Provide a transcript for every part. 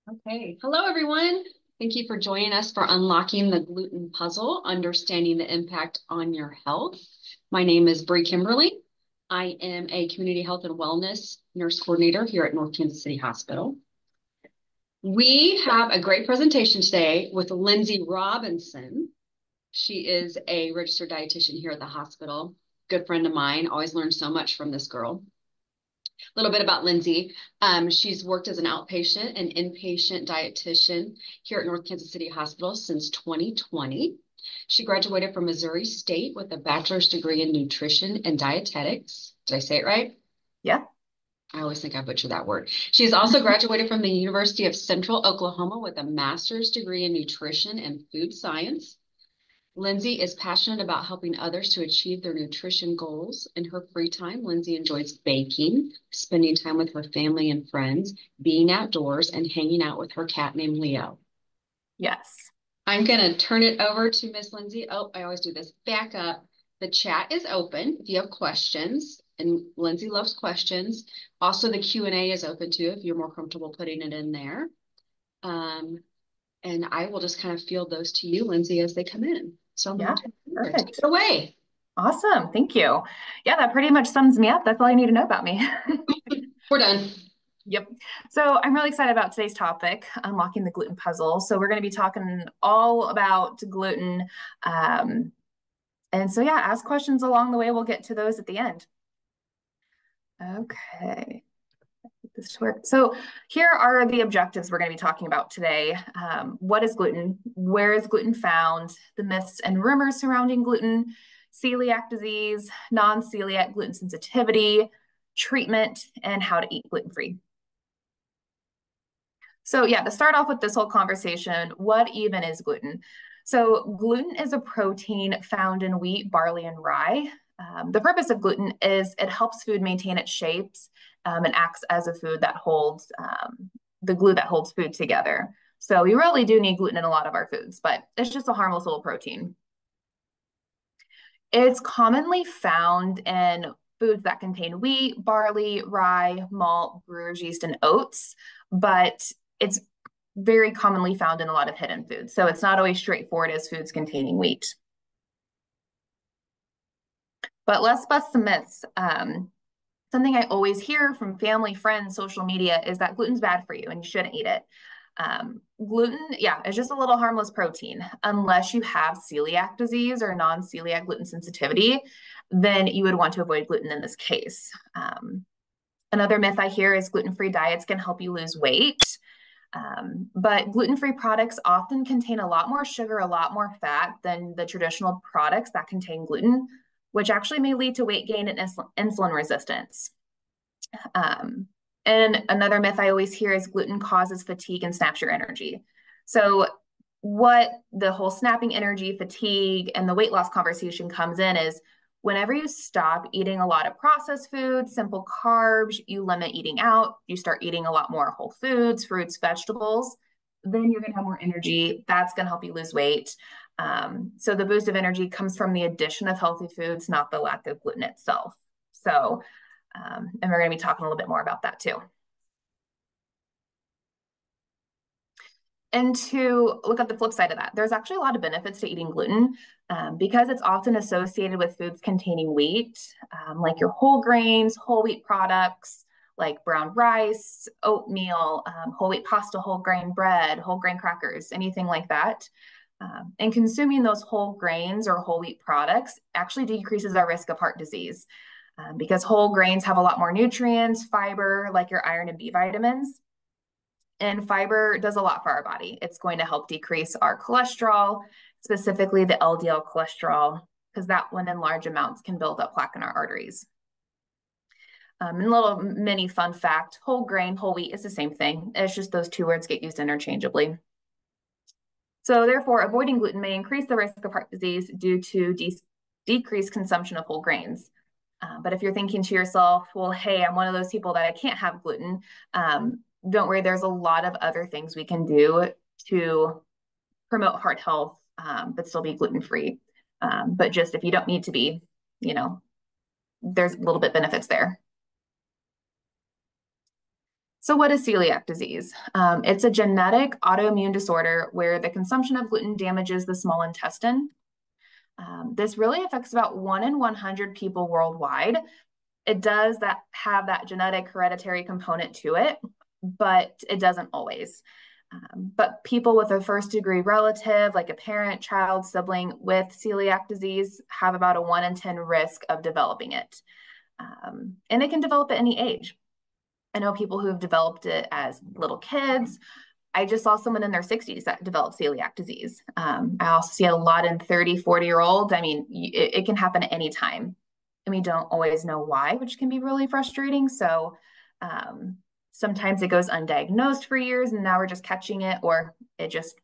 Okay. Hello, everyone. Thank you for joining us for Unlocking the Gluten Puzzle, Understanding the Impact on Your Health. My name is Bree Kimberly. I am a Community Health and Wellness Nurse Coordinator here at North Kansas City Hospital. We have a great presentation today with Lindsey Robinson. She is a registered dietitian here at the hospital. Good friend of mine. Always learn so much from this girl. A little bit about Lindsey. She's worked as an outpatient and inpatient dietitian here at North Kansas City Hospital since 2020. She graduated from Missouri State with a bachelor's degree in nutrition and dietetics. Did I say it right? Yeah. I always think I butcher that word. She's also graduated from the University of Central Oklahoma with a master's degree in nutrition and food science. Lindsey is passionate about helping others to achieve their nutrition goals. In her free time, Lindsey enjoys baking, spending time with her family and friends, being outdoors, and hanging out with her cat named Leo. Yes. I'm going to turn it over to Miss Lindsey. Oh, I always do this. Back up. The chat is open if you have questions, and Lindsey loves questions. Also, the Q&A is open too if you're more comfortable putting it in there. And I will just kind of field those to you, Lindsey, as they come in. So I'm going Yeah. to take Perfect. it away. Awesome. Thank you. Yeah, that pretty much sums me up. That's all you need to know about me. We're done. Yep. So I'm really excited about today's topic, unlocking the gluten puzzle. So we're going to be talking all about gluten. Um, and so, yeah, ask questions along the way. We'll get to those at the end. Okay. This to work. So here are the objectives we're going to be talking about today. What is gluten? Where is gluten found? The myths and rumors surrounding gluten, celiac disease, non-celiac gluten sensitivity, treatment, and how to eat gluten-free. So yeah, to start off with this whole conversation, what even is gluten? So gluten is a protein found in wheat, barley, and rye. The purpose of gluten is it helps food maintain its shapes and acts as a food that holds the glue that holds food together. So we really do need gluten in a lot of our foods, but it's just a harmless little protein. It's commonly found in foods that contain wheat, barley, rye, malt, brewer's yeast, and oats, but it's very commonly found in a lot of hidden foods. So it's not always straightforward as foods containing wheat. But let's bust some myths. Something I always hear from family, friends, social media is that gluten's bad for you and you shouldn't eat it. Gluten, yeah, is just a little harmless protein. Unless you have celiac disease or non-celiac gluten sensitivity, then you would want to avoid gluten in this case. Another myth I hear is gluten-free diets can help you lose weight. But gluten-free products often contain a lot more sugar, a lot more fat than the traditional products that contain gluten, which actually may lead to weight gain and insulin resistance. And another myth I always hear is gluten causes fatigue and snaps your energy. So what the whole snapping energy, fatigue, and the weight loss conversation comes in is whenever you stop eating a lot of processed foods, simple carbs, you limit eating out, you start eating a lot more whole foods, fruits, vegetables, then you're going to have more energy. That's going to help you lose weight. So the boost of energy comes from the addition of healthy foods, not the lack of gluten itself. So, and we're going to be talking a little bit more about that too. And to look at the flip side of that, there's actually a lot of benefits to eating gluten because it's often associated with foods containing wheat, like your whole grains, whole wheat products, like brown rice, oatmeal, whole wheat pasta, whole grain bread, whole grain crackers, anything like that. And consuming those whole grains or whole wheat products actually decreases our risk of heart disease because whole grains have a lot more nutrients, fiber, like your iron and B vitamins. And fiber does a lot for our body. It's going to help decrease our cholesterol, specifically the LDL cholesterol, because that one in large amounts can build up plaque in our arteries. And a little mini fun fact, whole grain, whole wheat is the same thing. It's just those two words get used interchangeably. So therefore, avoiding gluten may increase the risk of heart disease due to decreased consumption of whole grains. But if you're thinking to yourself, well, hey, I'm one of those people that I can't have gluten, don't worry, there's a lot of other things we can do to promote heart health, but still be gluten-free. But just if you don't need to be, you know, there's a little bit benefits there. So what is celiac disease? It's a genetic autoimmune disorder where the consumption of gluten damages the small intestine. This really affects about 1 in 100 people worldwide. It does have that genetic hereditary component to it, but it doesn't always. But people with a first degree relative, like a parent, child, sibling with celiac disease, have about a 1 in 10 risk of developing it. And it can develop at any age. I know people who have developed it as little kids. I just saw someone in their 60s that developed celiac disease. I also see a lot in 30, 40-year-olds. I mean, it can happen at any time. And we don't always know why, which can be really frustrating. So sometimes it goes undiagnosed for years and now we're just catching it, or it just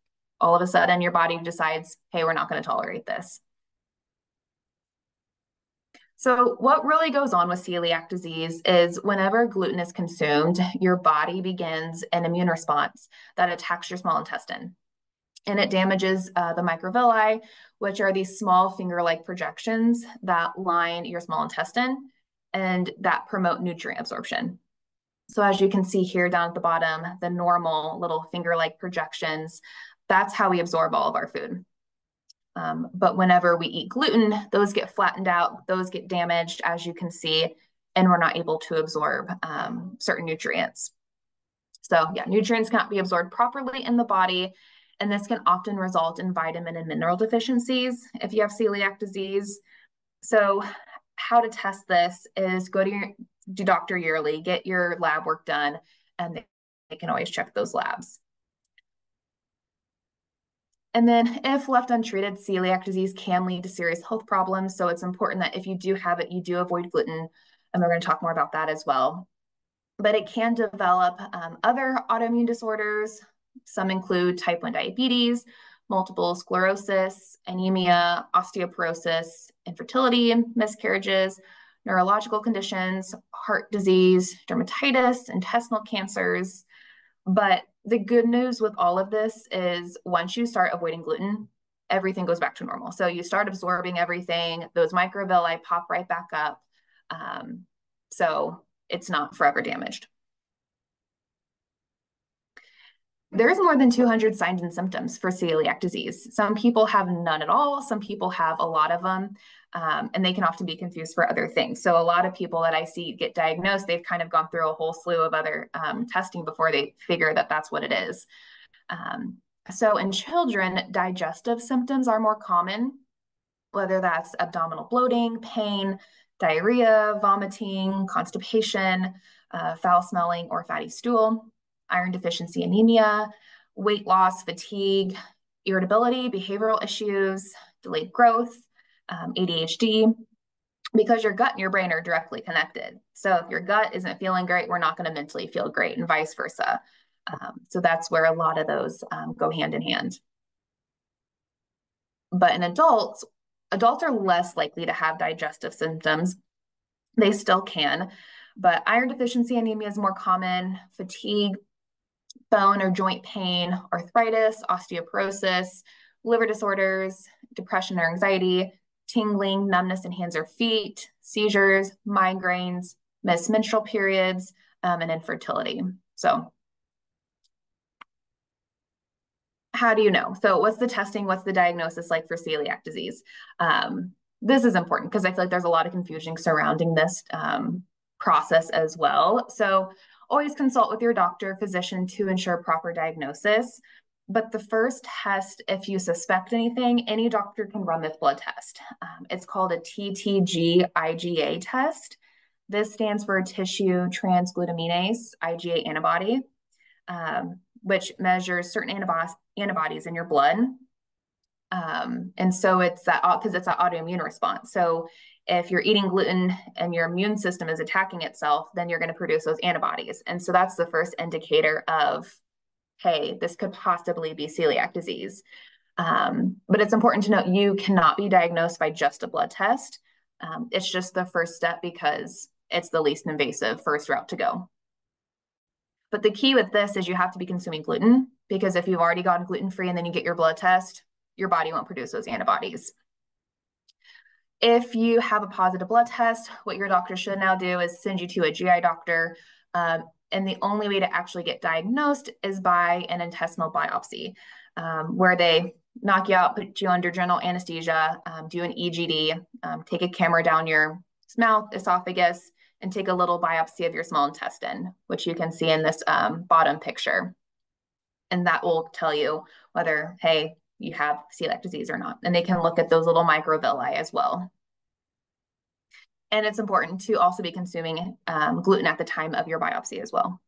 all of a sudden your body decides, hey, we're not going to tolerate this. So what really goes on with celiac disease is whenever gluten is consumed, your body begins an immune response that attacks your small intestine. And it damages the microvilli, which are these small finger-like projections that line your small intestine and that promote nutrient absorption. So as you can see here down at the bottom, the normal little finger-like projections, that's how we absorb all of our food. But whenever we eat gluten, those get flattened out, those get damaged, as you can see, and we're not able to absorb certain nutrients. So yeah, nutrients cannot be absorbed properly in the body, and this can often result in vitamin and mineral deficiencies if you have celiac disease. So how to test this is go to your doctor yearly, get your lab work done, and they can always check those labs. And then if left untreated, celiac disease can lead to serious health problems. So it's important that if you do have it, you do avoid gluten. And we're going to talk more about that as well. But it can develop other autoimmune disorders. Some include type 1 diabetes, multiple sclerosis, anemia, osteoporosis, infertility, miscarriages, neurological conditions, heart disease, dermatitis, intestinal cancers. But the good news with all of this is once you start avoiding gluten, everything goes back to normal. So you start absorbing everything, those microvilli pop right back up. So it's not forever damaged. There's more than 200 signs and symptoms for celiac disease. Some people have none at all. Some people have a lot of them, and they can often be confused for other things. So a lot of people that I see get diagnosed, they've kind of gone through a whole slew of other testing before they figure that that's what it is. So in children, digestive symptoms are more common, whether that's abdominal bloating, pain, diarrhea, vomiting, constipation, foul smelling, or fatty stool, iron deficiency anemia, weight loss, fatigue, irritability, behavioral issues, delayed growth, ADHD, because your gut and your brain are directly connected. So if your gut isn't feeling great, we're not going to mentally feel great, and vice versa. So that's where a lot of those go hand in hand. But in adults are less likely to have digestive symptoms. They still can, but iron deficiency anemia is more common, fatigue, bone or joint pain, arthritis, osteoporosis, liver disorders, depression or anxiety, tingling, numbness in hands or feet, seizures, migraines, missed menstrual periods, and infertility. So how do you know? So what's the testing? What's the diagnosis like for celiac disease? This is important because I feel like there's a lot of confusion surrounding this process as well. So always consult with your doctor, physician to ensure proper diagnosis. But the first test, if you suspect anything, any doctor can run this blood test. It's called a TTG-IgA test. This stands for tissue transglutaminase IgA antibody, which measures certain antibodies in your blood. And so it's that because it's an autoimmune response. So if you're eating gluten and your immune system is attacking itself, then you're going to produce those antibodies. And so that's the first indicator of, hey, this could possibly be celiac disease. But it's important to note you cannot be diagnosed by just a blood test. It's just the first step because it's the least invasive first route to go. But the key with this is you have to be consuming gluten, because if you've already gone gluten-free and then you get your blood test, your body won't produce those antibodies. If you have a positive blood test, what your doctor should now do is send you to a GI doctor. And the only way to actually get diagnosed is by an intestinal biopsy, where they knock you out, put you under general anesthesia, do an EGD, take a camera down your mouth, esophagus, and take a little biopsy of your small intestine, which you can see in this bottom picture. And that will tell you whether, hey, you have celiac disease or not. And they can look at those little microvilli as well. And it's important to also be consuming gluten at the time of your biopsy as well.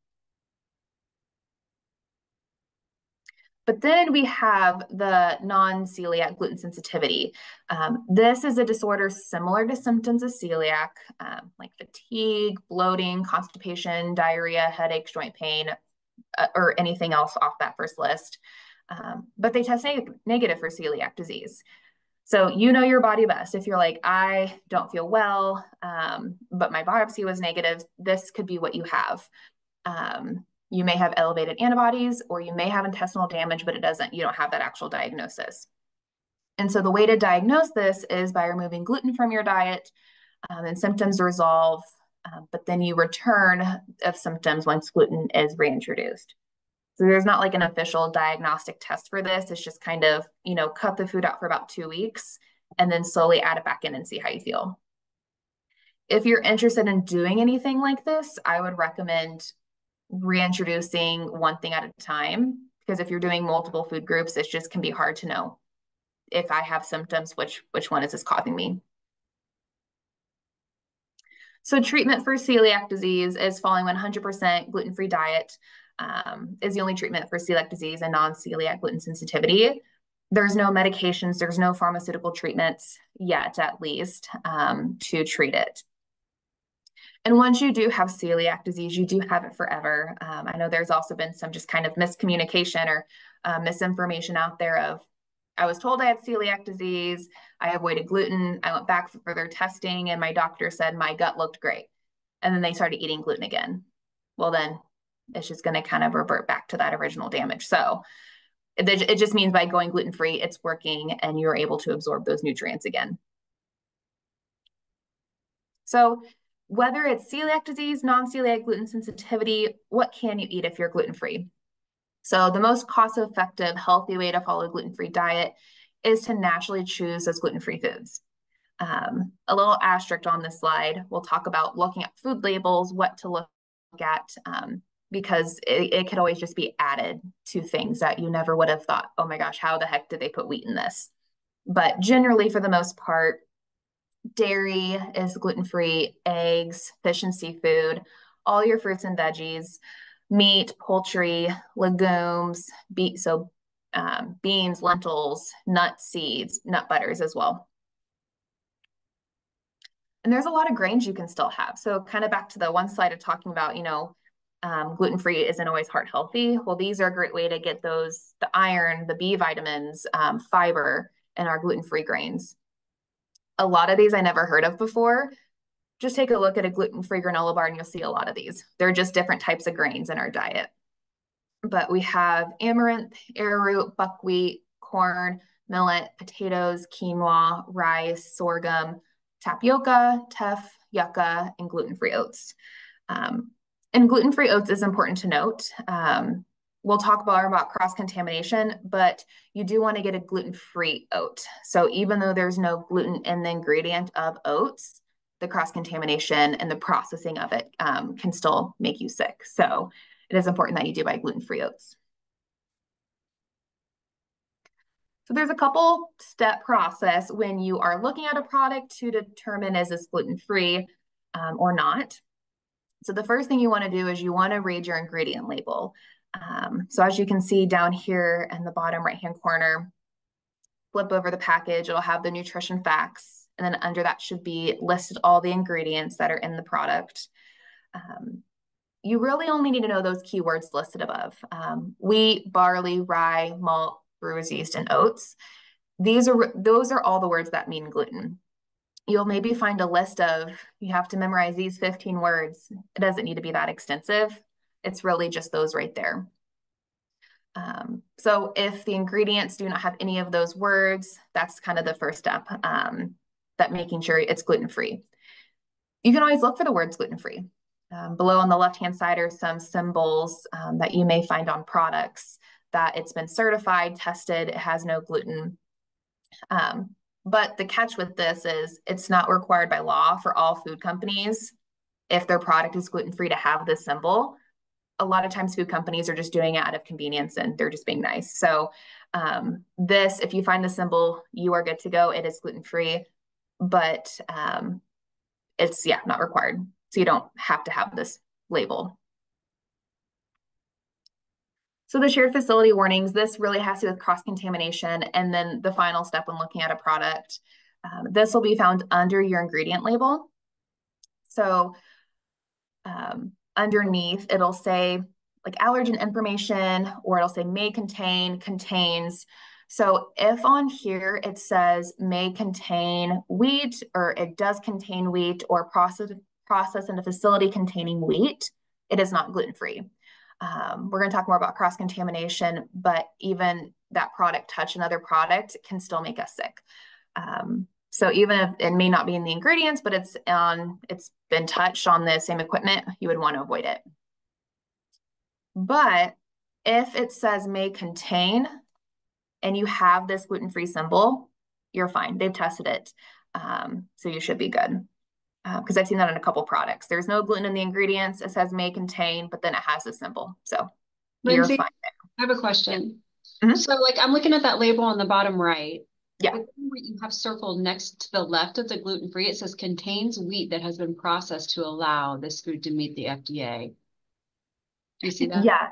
But then we have the non-celiac gluten sensitivity. This is a disorder similar to symptoms of celiac, like fatigue, bloating, constipation, diarrhea, headaches, joint pain, or anything else off that first list. But they test negative for celiac disease. So you know your body best. If you're like, I don't feel well, but my biopsy was negative, this could be what you have. You may have elevated antibodies, or you may have intestinal damage, but you don't have that actual diagnosis. And so the way to diagnose this is by removing gluten from your diet, and symptoms resolve, but then you return of symptoms once gluten is reintroduced. So there's not like an official diagnostic test for this. It's just kind of, cut the food out for about 2 weeks and then slowly add it back in and see how you feel. If you're interested in doing anything like this, I would recommend reintroducing one thing at a time, because if you're doing multiple food groups, it just can be hard to know if I have symptoms, which one is this causing me. So treatment for celiac disease is following 100% gluten-free diet, is the only treatment for celiac disease and non-celiac gluten sensitivity. There's no medications, there's no pharmaceutical treatments yet, at least, to treat it. And once you do have celiac disease, you do have it forever. I know there's also been some just kind of miscommunication or misinformation out there of, I was told I had celiac disease, I avoided gluten, I went back for further testing, and my doctor said my gut looked great. And then they started eating gluten again. Well, then it's just going to kind of revert back to that original damage. So it just means by going gluten-free, it's working and you're able to absorb those nutrients again. So whether it's celiac disease, non-celiac gluten sensitivity, what can you eat if you're gluten-free? So the most cost-effective, healthy way to follow a gluten-free diet is to naturally choose those gluten-free foods. A little asterisk on this slide, we'll talk about looking at food labels, what to look at, because it could always just be added to things that you never would have thought, oh my gosh, how the heck did they put wheat in this? But generally, for the most part, dairy is gluten-free, eggs, fish and seafood, all your fruits and veggies, meat, poultry, legumes, beans, lentils, nuts, seeds, nut butters as well. And there's a lot of grains you can still have. So kind of back to the one slide of talking about, gluten-free isn't always heart healthy. Well, these are a great way to get the iron, the B vitamins, fiber in our gluten-free grains. A lot of these I never heard of before. Just take a look at a gluten-free granola bar and you'll see a lot of these. They're just different types of grains in our diet. But we have amaranth, arrowroot, buckwheat, corn, millet, potatoes, quinoa, rice, sorghum, tapioca, teff, yucca, and gluten-free oats. And gluten-free oats is important to note. We'll talk more about cross-contamination, but you do want to get a gluten-free oat. So even though there's no gluten in the ingredient of oats, the cross-contamination and the processing of it can still make you sick. So it is important that you do buy gluten-free oats. So there's a couple step process when you are looking at a product to determine is this gluten-free or not. So the first thing you want to do is you want to read your ingredient label. So as you can see down here in the bottom right-hand corner, flip over the package, it'll have the nutrition facts. And then under that should be listed all the ingredients that are in the product. You really only need to know those keywords listed above. Wheat, barley, rye, malt, brewer's yeast, and oats. Those are all the words that mean gluten. You'll maybe find a list of, you have to memorize these 15 words. It doesn't need to be that extensive. It's really just those right there. So if the ingredients do not have any of those words, that's kind of the first step, that making sure it's gluten-free. You can always look for the words gluten-free. Below on the left-hand side are some symbols that you may find on products that it's been certified, tested, it has no gluten. But the catch with this is it's not required by law for all food companies, if their product is gluten-free, to have this symbol. A lot of times food companies are just doing it out of convenience and they're just being nice. So this, if you find the symbol, you are good to go. It is gluten-free, but it's, yeah, not required. So you don't have to have this label. So the shared facility warnings, this really has to do with cross-contamination. And then the final step when looking at a product, this will be found under your ingredient label. So underneath, it'll say like allergen information, or it'll say may contain, contains. So if on here it says may contain wheat, or it does contain wheat, or process in a facility containing wheat, it is not gluten-free. We're going to talk more about cross-contamination, but even that product touch another product can still make us sick. So even if it may not be in the ingredients, but it's been touched on the same equipment, you would want to avoid it. But if it says may contain and you have this gluten-free symbol, you're fine. They've tested it. So you should be good. Because I've seen that in a couple products. There's no gluten in the ingredients. It says may contain, but then it has a symbol. So Lindsey, you're fine. I have a question. So like I'm looking at that label on the bottom right. Yeah. You have circled next to the left of the gluten-free, it says contains wheat that has been processed to allow this food to meet the FDA. Do you see that? Yeah.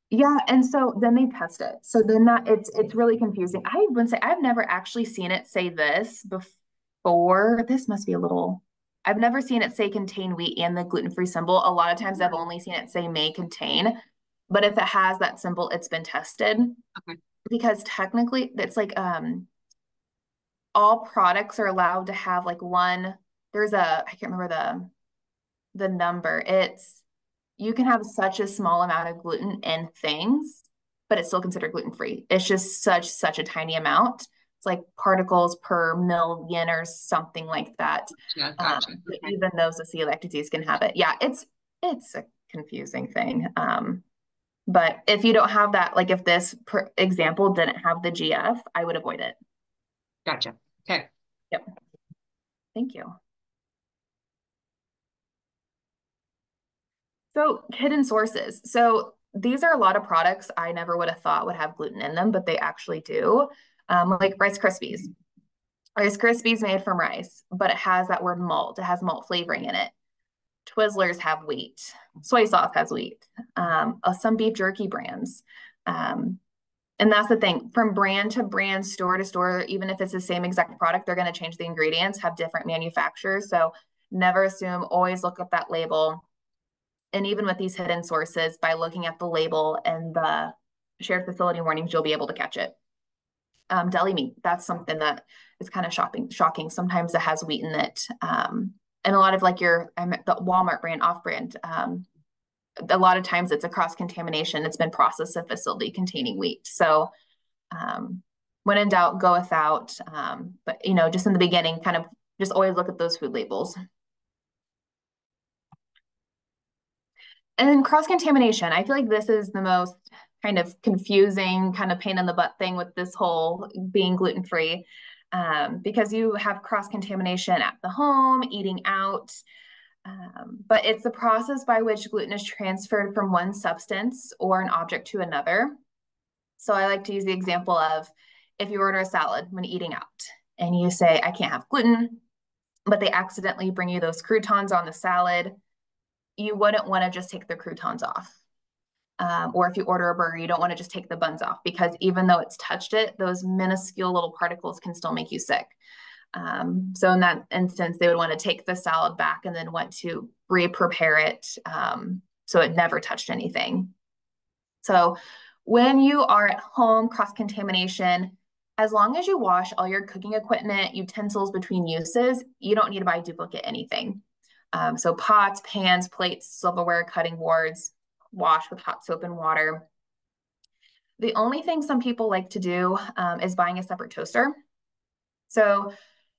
Yeah. And so then they test it. So then that it's really confusing. I would say I've never actually seen it say this before. This must be a little, I've never seen it say contain wheat and the gluten-free symbol. A lot of times I've only seen it say may contain, but if it has that symbol, it's been tested. Okay. Because technically it's like all products are allowed to have like one, I can't remember the number. You can have such a small amount of gluten in things, but it's still considered gluten-free. It's just such a tiny amount. It's like particles per million or something like that. Yeah, gotcha. But even those with celiac disease can have it. Yeah, it's a confusing thing. But if you don't have that, like if this example didn't have the GF, I would avoid it. Gotcha. Okay. Yep. Thank you. So hidden sources. So these are a lot of products I never would have thought would have gluten in them, but they actually do. Like Rice Krispies. Rice Krispies made from rice, but it has that word malt. It has malt flavoring in it. Twizzlers have wheat. Soy sauce has wheat. Some beef jerky brands. And that's the thing, from brand to brand, store to store, even if it's the same exact product, they're going to change the ingredients, have different manufacturers. So never assume, always look at that label. And even with these hidden sources, by looking at the label and the shared facility warnings, you'll be able to catch it. Deli meat, that's something that is kind of shocking. Sometimes it has wheat in it. And a lot of like the Walmart brand, off-brand, a lot of times it's a cross-contamination. It's been processed in a facility containing wheat. So when in doubt, go without. But, just in the beginning, kind of just always look at those food labels. And then cross-contamination. I feel like this is the most kind of confusing, kind of pain in the butt thing with this whole being gluten-free, because you have cross-contamination at the home, eating out. But it's the process by which gluten is transferred from one substance or an object to another. So I like to use the example of if you order a salad when eating out and you say, I can't have gluten, but they accidentally bring you those croutons on the salad, you wouldn't want to just take the croutons off. Or if you order a burger, you don't want to just take the buns off, because even though it's touched it, those minuscule little particles can still make you sick. So in that instance, they would want to take the salad back and then want to re-prepare it so it never touched anything. So when you are at home, cross-contamination, as long as you wash all your cooking equipment, utensils between uses, you don't need to buy duplicate anything. So pots, pans, plates, silverware, cutting boards, wash with hot soap and water. The only thing some people like to do is buying a separate toaster. So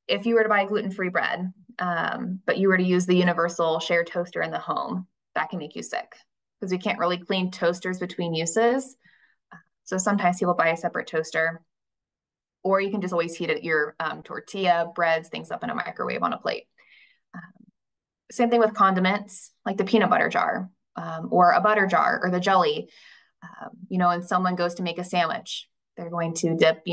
if you were to buy gluten-free bread, but you were to use the universal shared toaster in the home, that can make you sick because we can't really clean toasters between uses. So sometimes people buy a separate toaster, or you can just always heat it, your tortilla, breads, things up in a microwave on a plate. Same thing with condiments, like the peanut butter jar, or a butter jar, or the jelly. And someone goes to make a sandwich, they're going to dip,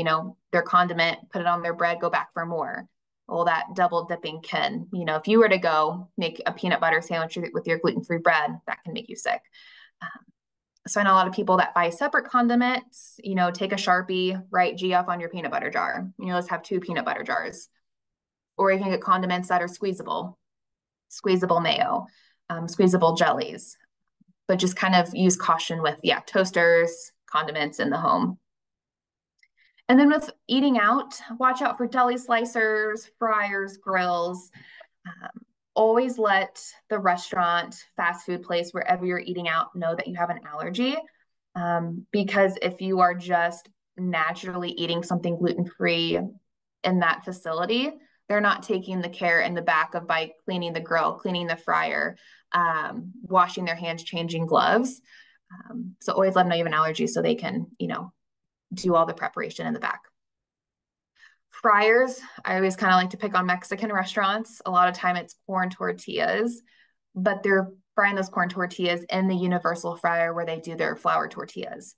their condiment, put it on their bread, go back for more. Well, that double dipping can, if you were to go make a peanut butter sandwich with your gluten-free bread, that can make you sick. So I know a lot of people that buy separate condiments, take a Sharpie, write GF on your peanut butter jar. Let's have 2 peanut butter jars. Or you can get condiments that are squeezable mayo, squeezable jellies, but just kind of use caution with, toasters, condiments in the home. And then with eating out, watch out for deli slicers, fryers, grills. Always let the restaurant, fast food place, wherever you're eating out, know that you have an allergy. Because if you are just naturally eating something gluten-free in that facility, they're not taking the care in the back of by cleaning the grill, cleaning the fryer, washing their hands, changing gloves. So always let them know you have an allergy so they can, do all the preparation in the back. Fryers, I always kind of like to pick on Mexican restaurants. A lot of time it's corn tortillas, but they're frying those corn tortillas in the universal fryer where they do their flour tortillas.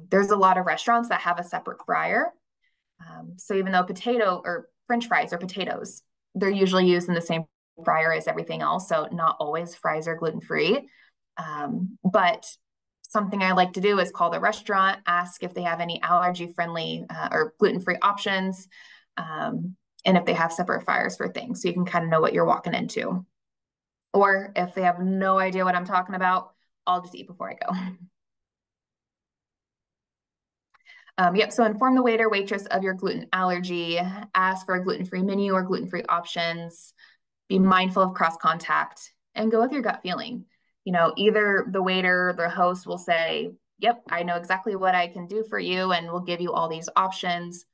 There's a lot of restaurants that have a separate fryer. So even though potato or French fries are potatoes, they're usually used in the same fryer as everything else. So not always fries are gluten-free. But something I like to do is call the restaurant, ask if they have any allergy-friendly or gluten-free options, and if they have separate fryers for things, so you can kind of know what you're walking into. Or if they have no idea what I'm talking about, I'll just eat before I go. So inform the waiter, waitress of your gluten allergy, ask for a gluten-free menu or gluten-free options, be mindful of cross-contact, and go with your gut feeling. Either the waiter, the host will say, yep, I know exactly what I can do for you, and we'll give you all these options,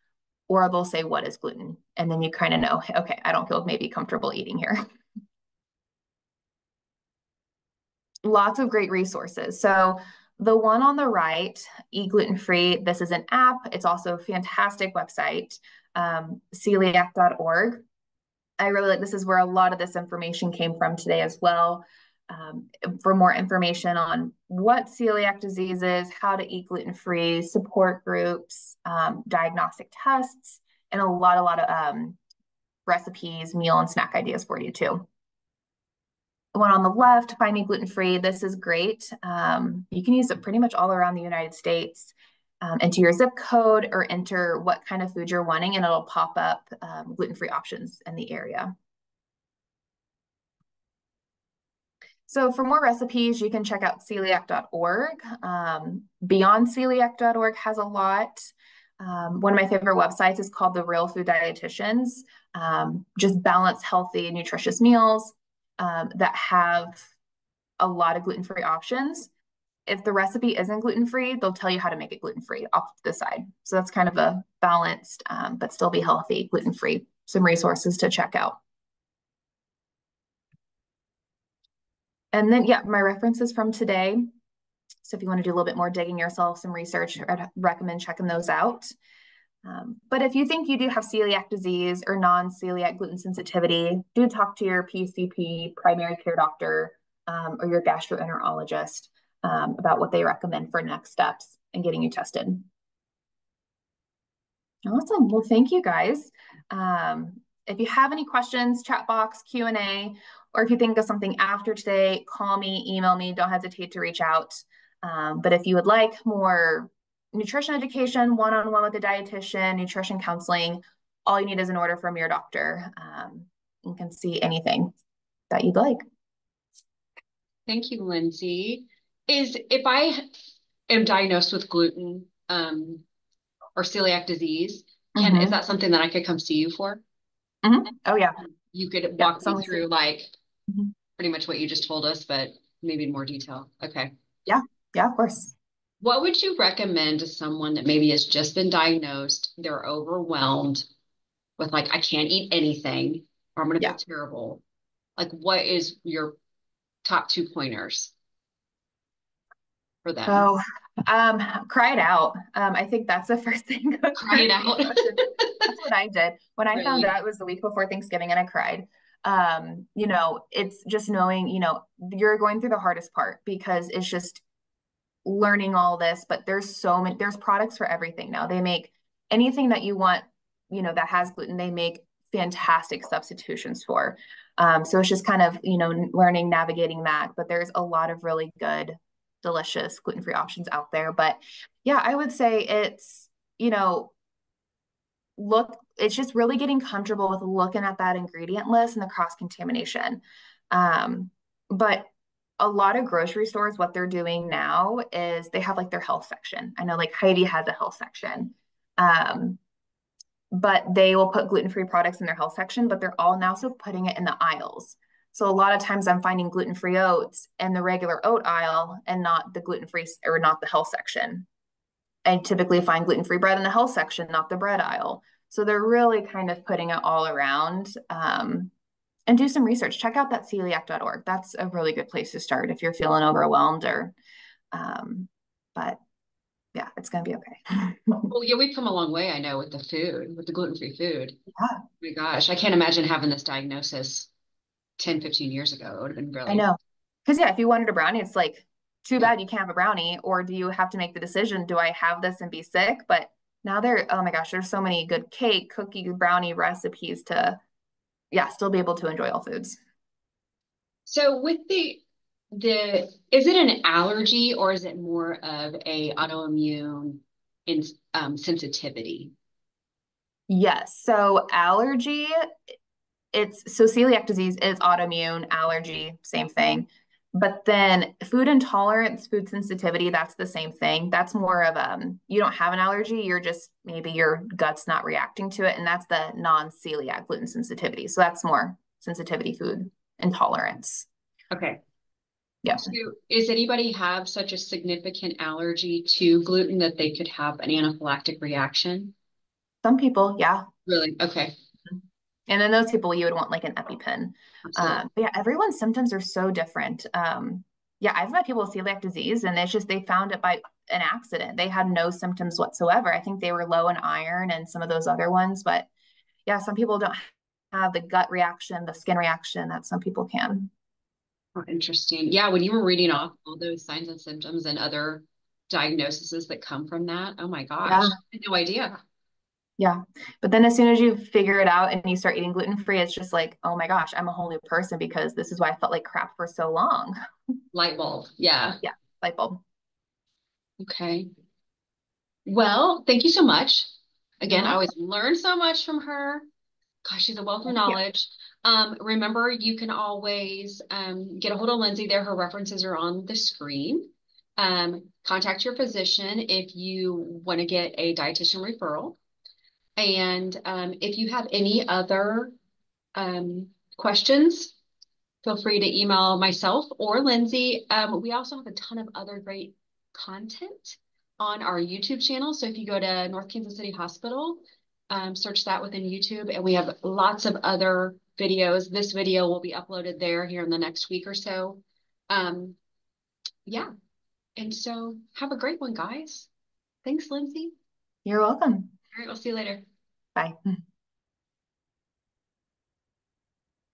or they'll say, what is gluten? And then you kind of know, okay, I don't feel maybe comfortable eating here. Lots of great resources. So the one on the right, Eat Gluten Free, this is an app. It's also a fantastic website, celiac.org. I really like, this is where a lot of this information came from today as well. For more information on what celiac disease is, how to eat gluten-free, support groups, diagnostic tests, and a lot of recipes, meal and snack ideas for you too. The one on the left, Find Me Gluten-Free, this is great. You can use it pretty much all around the United States. Enter your zip code or enter what kind of food you're wanting, and it'll pop up gluten-free options in the area. So for more recipes, you can check out celiac.org. Beyondceliac.org has a lot. One of my favorite websites is called The Real Food Dietitians. Just balanced, healthy, nutritious meals that have a lot of gluten-free options. If the recipe isn't gluten-free, they'll tell you how to make it gluten-free off to the side. So that's kind of a balanced, but still be healthy, gluten-free. Some resources to check out. And then, my references from today. So if you want to do a little bit more digging yourself, some research, I'd recommend checking those out. But if you think you do have celiac disease or non-celiac gluten sensitivity, do talk to your PCP, primary care doctor, or your gastroenterologist about what they recommend for next steps in getting you tested. Awesome. Well, thank you guys. If you have any questions, chat box, Q&A, or if you think of something after today, call me, email me, don't hesitate to reach out. But if you would like more nutrition education, one-on-one with a dietitian, nutrition counseling, all you need is an order from your doctor. You can see anything that you'd like. Thank you, Lindsey. If I am diagnosed with gluten or celiac disease, is that something that I could come see you for? Oh, yeah. You could walk me through pretty much what you just told us, but maybe in more detail. Okay. Yeah, of course. What would you recommend to someone that maybe has just been diagnosed, they're overwhelmed with I can't eat anything, or I'm going to feel terrible. What is your top 2 pointers for them? Oh, cry it out. I think that's the first thing that Cry it occurs to out. emotions. That's what I did when I found Really? out. It was the week before Thanksgiving, and I cried. It's just knowing, you're going through the hardest part because it's just learning all this. But there's products for everything now. They make anything that you want, that has gluten. They make fantastic substitutions for. So it's just kind of, learning, navigating that. But there's a lot of really good, delicious gluten-free options out there. But yeah, I would say you know, it's just really getting comfortable with looking at that ingredient list and the cross-contamination. But a lot of grocery stores, what they're doing now is they have like their health section. I know like Heidi has a health section. Um, but they will put gluten-free products in their health section, but they're all now also putting it in the aisles. So a lot of times I'm finding gluten-free oats in the regular oat aisle and not the gluten-free or not the health section. I typically find gluten-free bread in the health section, not the bread aisle. So they're really kind of putting it all around. And do some research. Check out that celiac.org. That's a really good place to start if you're feeling overwhelmed but yeah, it's going to be okay. Well, yeah, we've come a long way, I know, with the food, with the gluten-free food. Yeah, Oh my gosh, I can't imagine having this diagnosis 10, 15 years ago. It would have been I really, know. Because yeah, if you wanted a brownie, it's like too yeah, bad you can't have a brownie, or do you have to make the decision, do I have this and be sick? But now oh my gosh, there's so many good cake, cookie, brownie recipes to, yeah, still be able to enjoy all foods. so with the is it an allergy or is it more of a autoimmune in sensitivity? Yes. So allergy, so celiac disease is autoimmune, allergy, same thing. But then food intolerance, food sensitivity, that's the same thing. That's more of you don't have an allergy, you're just maybe your gut's not reacting to it. And that's the non-celiac gluten sensitivity. So that's more sensitivity food intolerance. Okay. Yeah. So is anybody have such a significant allergy to gluten that they could have an anaphylactic reaction? Some people, yeah. Really? Okay. And then those people you would want like an EpiPen. Absolutely. But yeah, everyone's symptoms are so different. Yeah, I've met people with celiac disease and it's just they found it by an accident. They had no symptoms whatsoever. I think they were low in iron and some of those other ones. But yeah, some people don't have the gut reaction, the skin reaction that some people can. Oh, interesting. Yeah, when you were reading off all those signs and symptoms and other diagnoses that come from that, oh my gosh, Yeah, I had no idea. yeah. But then as soon as you figure it out and you start eating gluten free, it's just like, oh my gosh, I'm a whole new person because this is why I felt like crap for so long. Light bulb. Yeah. Yeah, light bulb. Okay. Well, thank you so much. You're Again, I welcome. always learn so much from her. Gosh, she's a wealth of Thank you. knowledge. Remember, you can always get a hold of Lindsey there. Her references are on the screen. Contact your physician if you want to get a dietitian referral. And if you have any other questions, feel free to email myself or Lindsey. We also have a ton of other great content on our YouTube channel. So if you go to North Kansas City Hospital, search that within YouTube, and we have lots of other videos. This video will be uploaded there here in the next week or so. Um, yeah. And so have a great one, guys. Thanks, Lindsey. You're welcome. All right, we'll see you later. Bye.